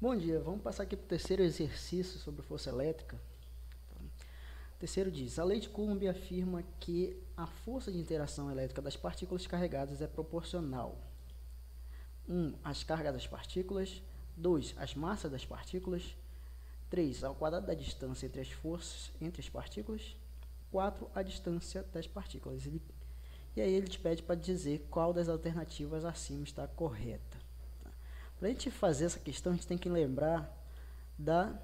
Bom dia, vamos passar aqui para o terceiro exercício sobre força elétrica. O terceiro diz, a lei de Coulomb afirma que a força de interação elétrica das partículas carregadas é proporcional. 1. Às cargas das partículas. 2. Às massas das partículas. 3. Ao quadrado da distância entre as forças entre as partículas. 4. A distância das partículas. E aí ele te pede para dizer qual das alternativas acima está correta. Para a gente fazer essa questão, a gente tem que lembrar da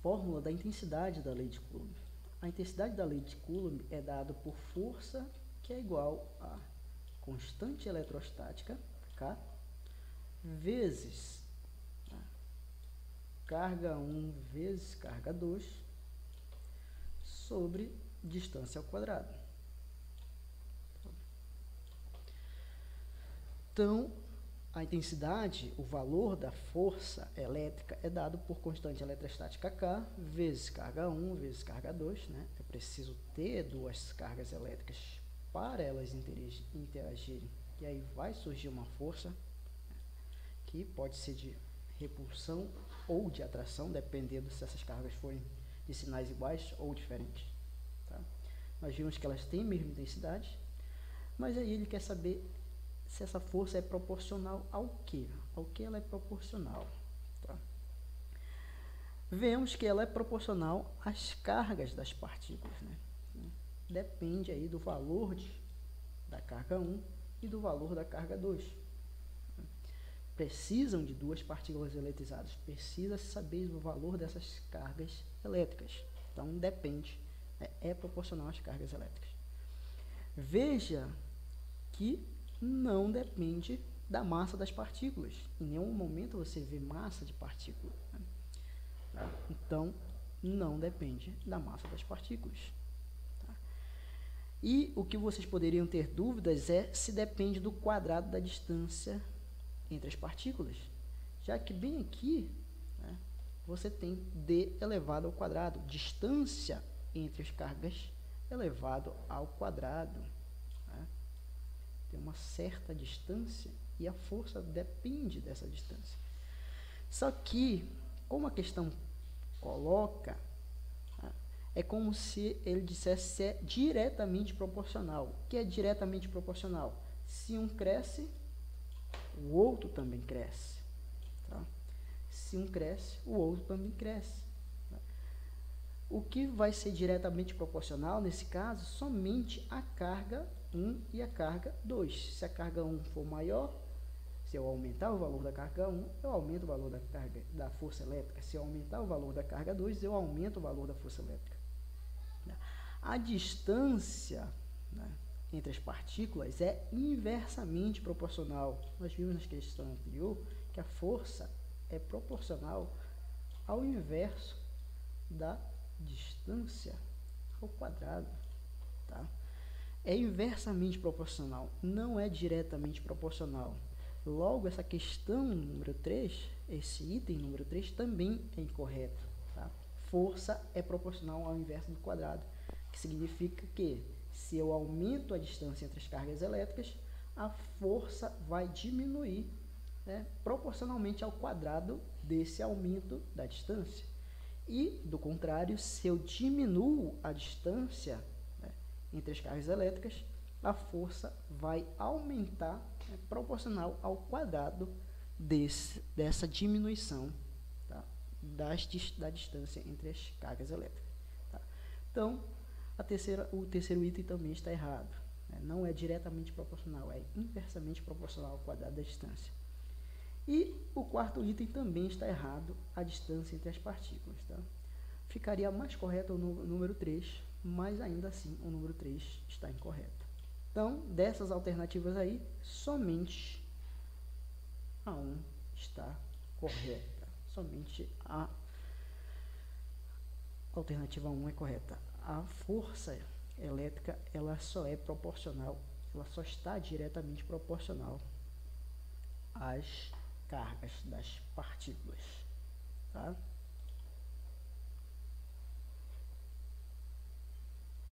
fórmula da intensidade da lei de Coulomb. A intensidade da lei de Coulomb é dada por força, que é igual a constante eletrostática, K, vezes carga 1 vezes carga 2, sobre distância ao quadrado. Então, a intensidade, o valor da força elétrica é dado por constante eletrostática K vezes carga 1 vezes carga 2. Né? É preciso ter duas cargas elétricas para elas interagirem. E aí vai surgir uma força que pode ser de repulsão ou de atração, dependendo se essas cargas forem de sinais iguais ou diferentes. Tá? Nós vimos que elas têm a mesma intensidade, mas aí ele quer saber se essa força é proporcional ao quê? Ao que ela é proporcional. Tá? Vemos que ela é proporcional às cargas das partículas. Né? Depende aí do valor da carga 1 e do valor da carga 2. Precisam de duas partículas eletrizadas. Precisa saber o valor dessas cargas elétricas. Então, depende. É proporcional às cargas elétricas. Veja que não depende da massa das partículas. Em nenhum momento você vê massa de partícula. Né? Tá? Então, não depende da massa das partículas. Tá? E o que vocês poderiam ter dúvidas é se depende do quadrado da distância entre as partículas. Já que bem aqui, né, você tem d elevado ao quadrado, distância entre as cargas elevado ao quadrado. Tem uma certa distância e a força depende dessa distância. Só que, como a questão coloca, é como se ele dissesse se é diretamente proporcional. O que é diretamente proporcional? Se um cresce, o outro também cresce. Tá? Se um cresce, o outro também cresce. Tá? O que vai ser diretamente proporcional, nesse caso, somente a carga 1 e a carga 2. Se a carga 1 for maior, se eu aumentar o valor da carga 1, eu aumento o valor da força elétrica. Se eu aumentar o valor da carga 2, eu aumento o valor da força elétrica. A distância, né, entre as partículas é inversamente proporcional. Nós vimos na questão anterior que a força é proporcional ao inverso da distância ao quadrado. Tá? É inversamente proporcional, não é diretamente proporcional. Logo, essa questão número 3, esse item número 3 também é incorreto. Tá? Força é proporcional ao inverso do quadrado, que significa que se eu aumento a distância entre as cargas elétricas, a força vai diminuir, né, proporcionalmente ao quadrado desse aumento da distância. E, do contrário, se eu diminuo a distância entre as cargas elétricas, a força vai aumentar, né, proporcional ao quadrado dessa diminuição, tá, da distância entre as cargas elétricas. Tá? Então, o terceiro item também está errado. Né? Não é diretamente proporcional, é inversamente proporcional ao quadrado da distância. E o quarto item também está errado, a distância entre as partículas. Tá? Ficaria mais correto o número 3, mas ainda assim o número 3 está incorreto. Então, dessas alternativas aí, somente a 1 está correta. Somente a alternativa 1 é correta. A força elétrica, ela só é proporcional, ela só está diretamente proporcional às cargas das partículas. Tá?